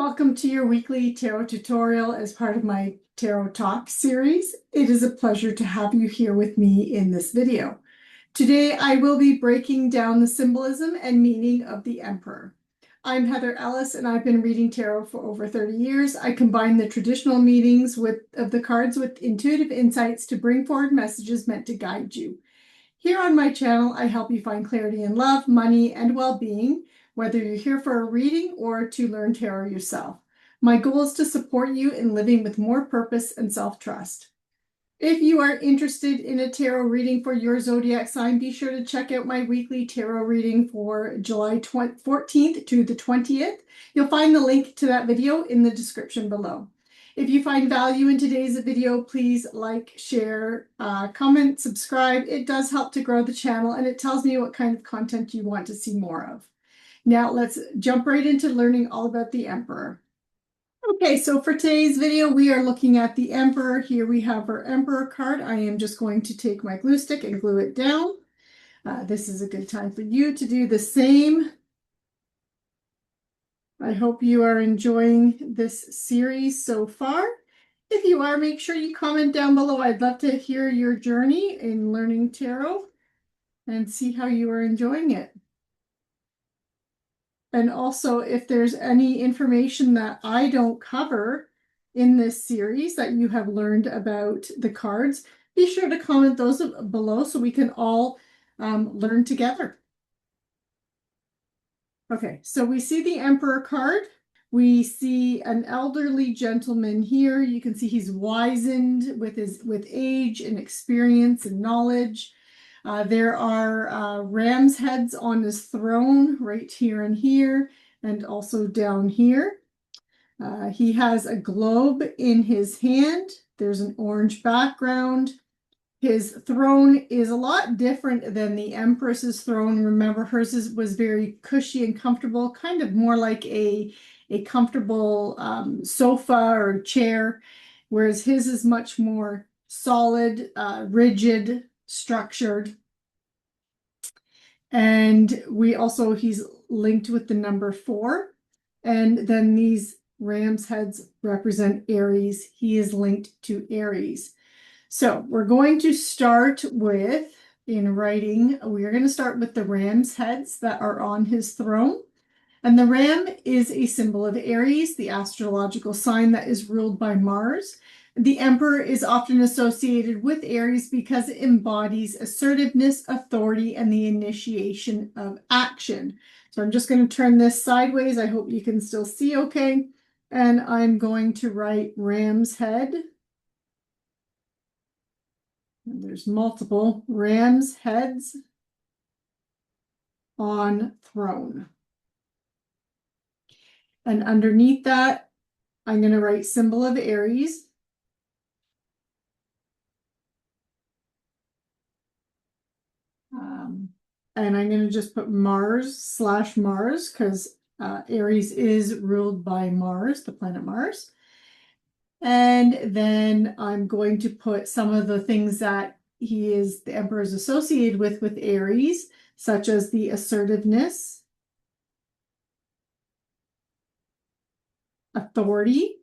Welcome to your weekly tarot tutorial as part of my Tarot Talk series. It is a pleasure to have you here with me in this video. Today I will be breaking down the symbolism and meaning of the Emperor. I'm Heather Ellis and I've been reading tarot for over 30 years. I combine the traditional meanings of the cards with intuitive insights to bring forward messages meant to guide you. Here on my channel, I help you find clarity in love, money, and well-being, whether you're here for a reading or to learn tarot yourself. My goal is to support you in living with more purpose and self-trust. If you are interested in a tarot reading for your zodiac sign, be sure to check out my weekly tarot reading for July 14th to the 20th. You'll find the link to that video in the description below. If you find value in today's video, please like, share, comment, subscribe. It does help to grow the channel and it tells me what kind of content you want to see more of. Now let's jump right into learning all about the Emperor. Okay, so for today's video, we are looking at the Emperor. Here we have our Emperor card. I am just going to take my glue stick and glue it down. This is a good time for you to do the same. I hope you are enjoying this series so far. If you are, make sure you comment down below. I'd love to hear your journey in learning tarot and see how you are enjoying it. And also, if there's any information that I don't cover in this series that you have learned about the cards, be sure to comment those below so we can all learn together. Okay, so we see the Emperor card. We see an elderly gentleman here. You can see he's wizened with age and experience and knowledge. There are ram's heads on his throne right here and also down here. He has a globe in his hand. There's an orange background. His throne is a lot different than the Empress's throne. Remember, hers was very cushy and comfortable, kind of more like a comfortable sofa or chair, whereas his is much more solid, rigid, structured. And he's linked with the number 4. And then these ram's heads represent Aries. He is linked to Aries. So we're going to start with, in writing, we're going to start with the ram's heads that are on his throne. And the ram is a symbol of Aries, the astrological sign that is ruled by Mars. The Emperor is often associated with Aries because it embodies assertiveness, authority, and the initiation of action. So I'm just going to turn this sideways. I hope you can still see okay. And I'm going to write ram's head. And there's multiple ram's heads on throne. And underneath that, I'm going to write symbol of Aries. And I'm going to just put Mars/Mars because Aries is ruled by Mars, the planet Mars. And then I'm going to put some of the things that the Emperor is associated with Aries, such as the assertiveness, authority,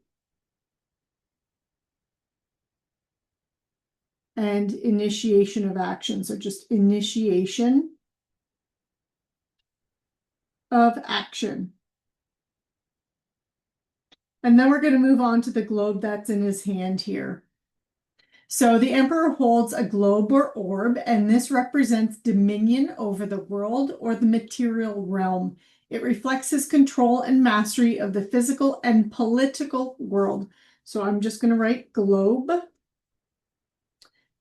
and initiation of action. So just initiation of action. And then we're going to move on to the globe that's in his hand here. So the Emperor holds a globe or orb, and this represents dominion over the world or the material realm. It reflects his control and mastery of the physical and political world. So I'm just going to write globe.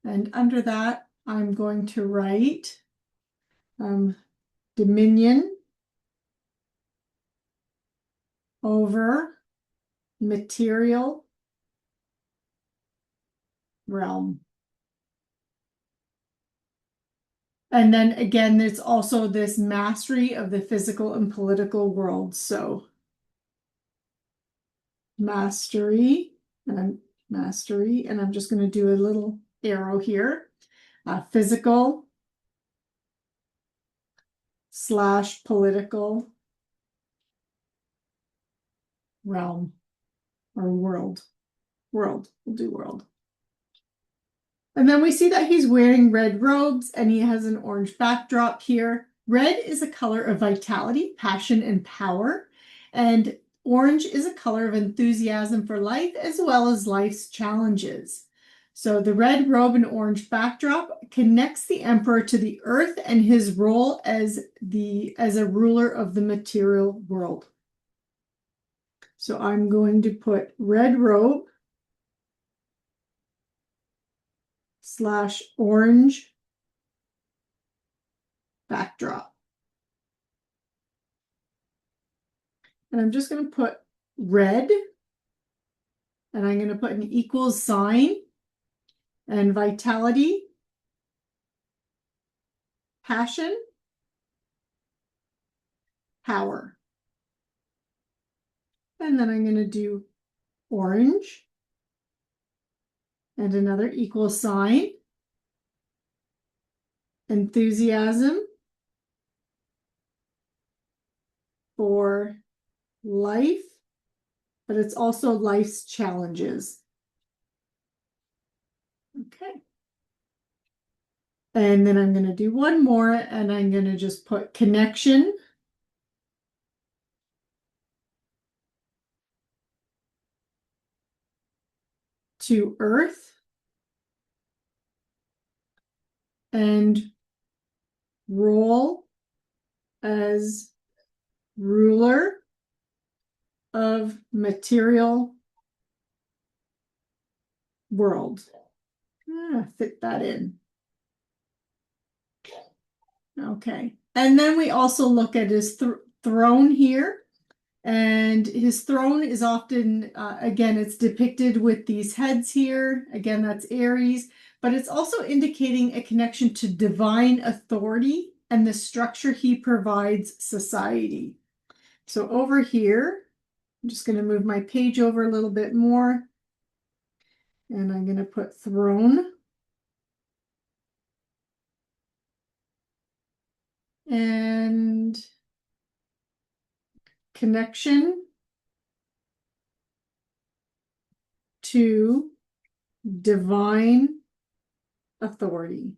And under that, I'm going to write dominion over material realm. And then again, there's also this mastery of the physical and political world. So mastery, and I'm just going to do a little arrow here. Physical / political realm or world. World. We'll do world. And then we see that he's wearing red robes and he has an orange backdrop here. Red is a color of vitality, passion, and power. And orange is a color of enthusiasm for life as well as life's challenges. So the red robe and orange backdrop connects the emperor to the earth and his role as a ruler of the material world. So I'm going to put red robe / orange backdrop. And I'm just going to put red, and I'm going to put an equals sign, and vitality, passion, power. And then I'm going to do orange, and another equal sign, enthusiasm for life, but it's also life's challenges. Okay. And then I'm going to do one more, and I'm going to just put connection to earth and role as ruler of material world. Fit that in. Okay. And then we also look at his throne here. And his throne is often, again, it's depicted with these heads here. Again, that's Aries. But it's also indicating a connection to divine authority and the structure he provides society. So over here, I'm just going to move my page over a little bit more. And I'm going to put throne. And connection to divine authority.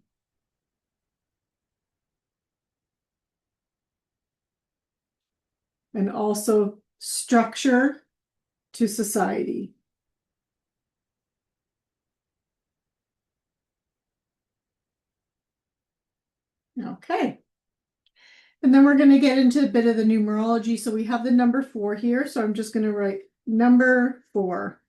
And also structure to society. Okay. And then we're going to get into a bit of the numerology. So we have the number 4 here. So I'm just going to write number 4.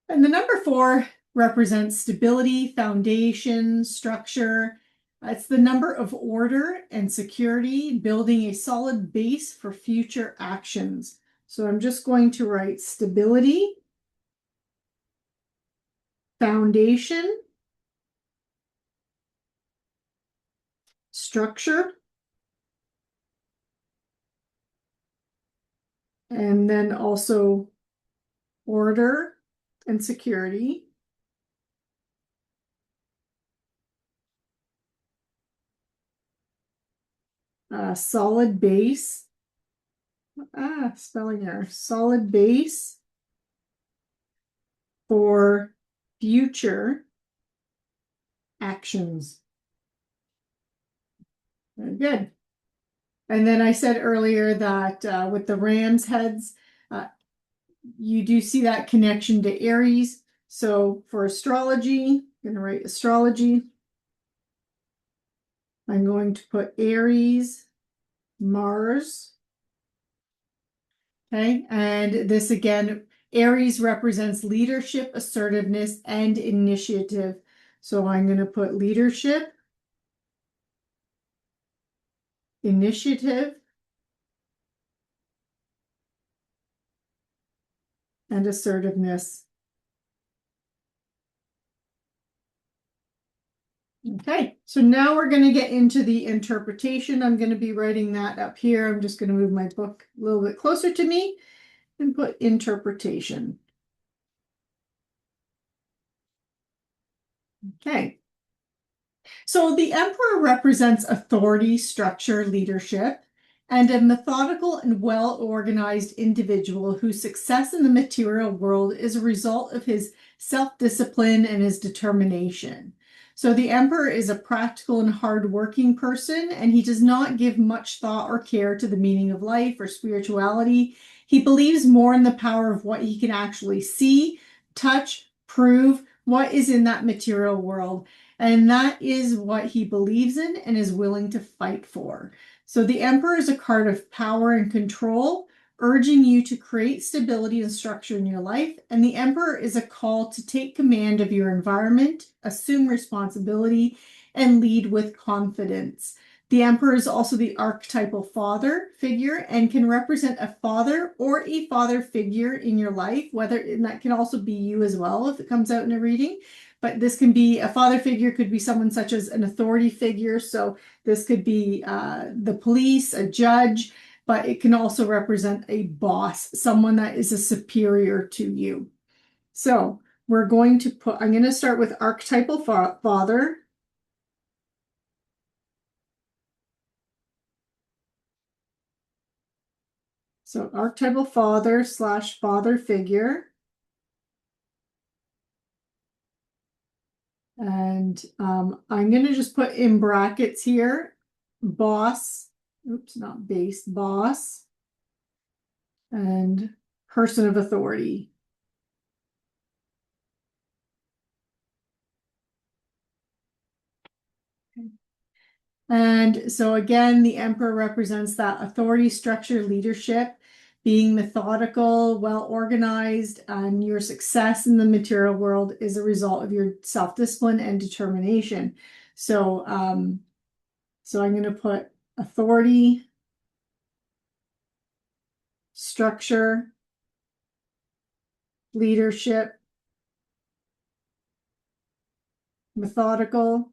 And the number 4 represents stability, foundation, structure. It's the number of order and security, building a solid base for future actions. So I'm just going to write stability, foundation, structure, and then also order and security. Solid base. Spelling error. Solid base for future actions. Very good. And then I said earlier that with the ram's heads, you do see that connection to Aries. So for astrology, I'm going to write astrology. I'm going to put Aries, Mars. Okay, and this again, Aries represents leadership, assertiveness, and initiative. So I'm going to put leadership, initiative, and assertiveness. Okay, so now we're going to get into the interpretation. I'm going to be writing that up here. I'm just going to move my book a little bit closer to me and put interpretation. Okay. So the emperor represents authority, structure, leadership, and a methodical and well-organized individual whose success in the material world is a result of his self-discipline and his determination. So the Emperor is a practical and hardworking person, and he does not give much thought or care to the meaning of life or spirituality. He believes more in the power of what he can actually see, touch, prove, what is in that material world. And that is what he believes in and is willing to fight for. So the Emperor is a card of power and control, urging you to create stability and structure in your life. And the Emperor is a call to take command of your environment, assume responsibility, and lead with confidence. The Emperor is also the archetypal father figure and can represent a father or a father figure in your life, and that can also be you as well if it comes out in a reading. But this can be a father figure, could be someone such as an authority figure. So this could be the police, a judge, but it can also represent a boss, someone that is a superior to you. So I'm going to start with archetypal father. So archetypal father / father figure. And I'm going to just put in brackets here, boss, not base, boss, and person of authority. And so again, the Emperor represents that authority, structure, leadership, being methodical, well organized, and your success in the material world is a result of your self-discipline and determination. So, so I'm going to put authority, structure, leadership, methodical,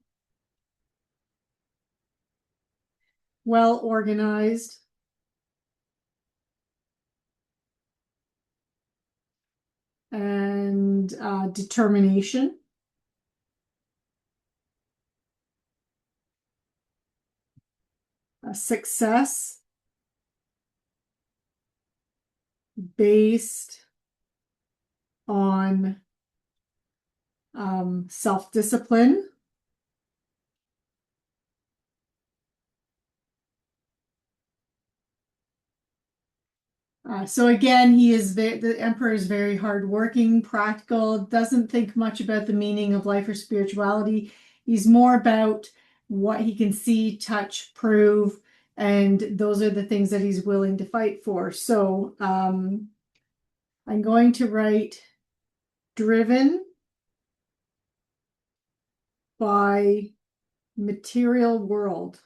well organized, and determination. Success based on self-discipline. So again, the Emperor is very hardworking, practical, doesn't think much about the meaning of life or spirituality. He's more about what he can see, touch, prove, and those are the things that he's willing to fight for. So I'm going to write driven by material world.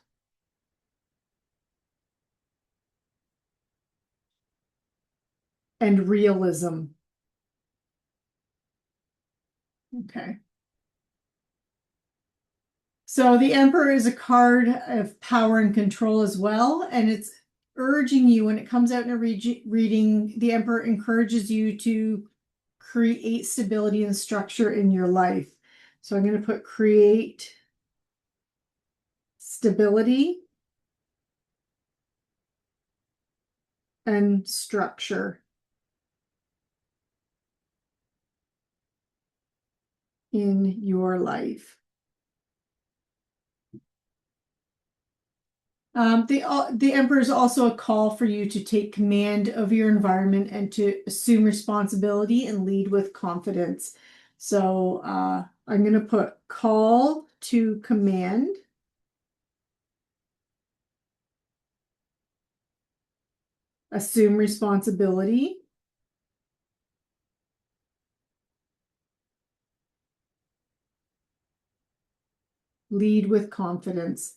And realism. Okay. So the Emperor is a card of power and control as well, and it's urging you when it comes out in a reading, the Emperor encourages you to create stability and structure in your life. So I'm going to put create stability and structure in your life. The Emperor is also a call for you to take command of your environment and to assume responsibility and lead with confidence. So I'm going to put call to command. Assume responsibility. Lead with confidence.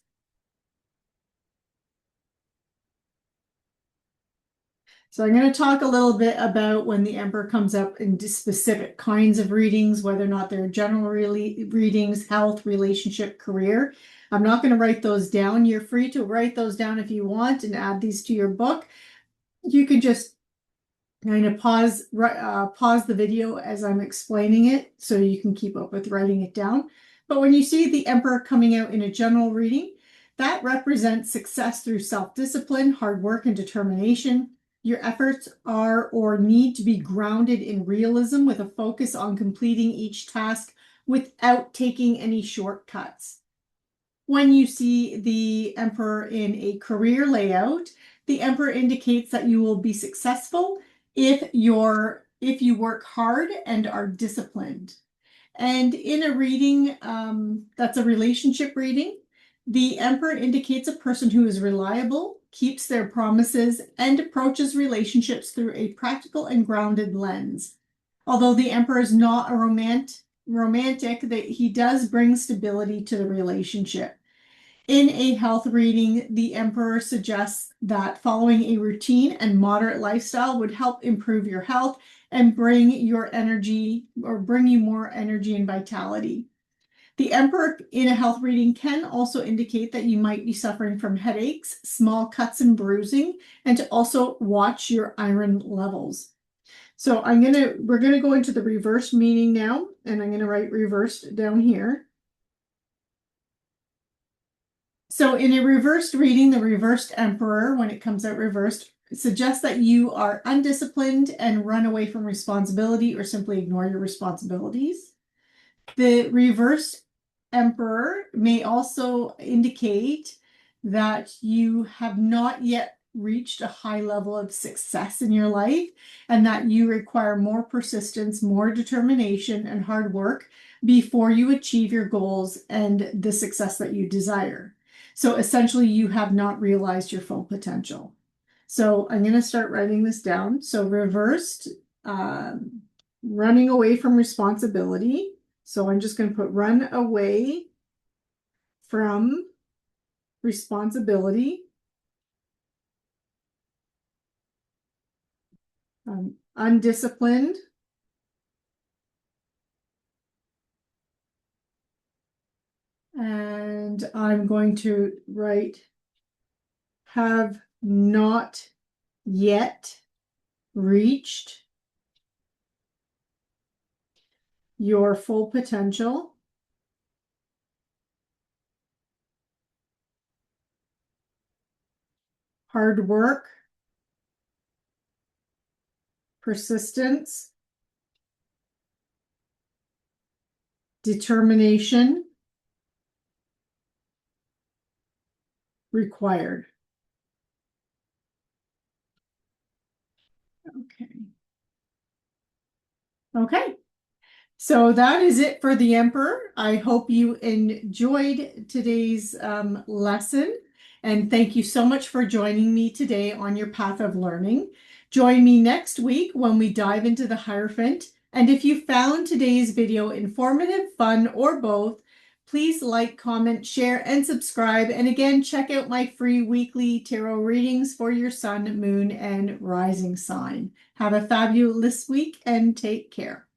So I'm going to talk a little bit about when the Emperor comes up in specific kinds of readings, whether or not they're general readings, health, relationship, career. I'm not going to write those down. You're free to write those down if you want and add these to your book. You can just kind of pause the video as I'm explaining it so you can keep up with writing it down. But when you see the Emperor coming out in a general reading, That represents success through self-discipline, hard work, and determination. Your efforts are or need to be grounded in realism with a focus on completing each task without taking any shortcuts. When you see the Emperor in a career layout, the Emperor indicates that you will be successful if you work hard and are disciplined. And in a reading, that's a relationship reading, the Emperor indicates a person who is reliable, keeps their promises, and approaches relationships through a practical and grounded lens. Although the Emperor is not a romantic, that he does bring stability to the relationship. In a health reading, the Emperor suggests that following a routine and moderate lifestyle would help improve your health and bring you more energy and vitality. The Emperor in a health reading can also indicate that you might be suffering from headaches, small cuts and bruising, and to also watch your iron levels. So we're gonna go into the reversed meaning now, and I'm gonna write reversed down here. So in a reversed reading, the reversed Emperor, when it comes out reversed, suggests that you are undisciplined and run away from responsibility or simply ignore your responsibilities. The reversed Emperor may also indicate that you have not yet reached a high level of success in your life and that you require more persistence, more determination, and hard work before you achieve your goals and the success that you desire. So essentially, you have not realized your full potential. So I'm going to start writing this down. So reversed, running away from responsibility. So I'm just going to put run away from responsibility. Undisciplined. And I'm going to write have not yet reached your full potential. Hard work, persistence, determination required. Okay. So that is it for the Emperor. I hope you enjoyed today's lesson. And thank you so much for joining me today on your path of learning. Join me next week when we dive into the Hierophant. And if you found today's video informative, fun, or both, please like, comment, share, and subscribe. And again, check out my free weekly tarot readings for your sun, moon, and rising sign. Have a fabulous week and take care.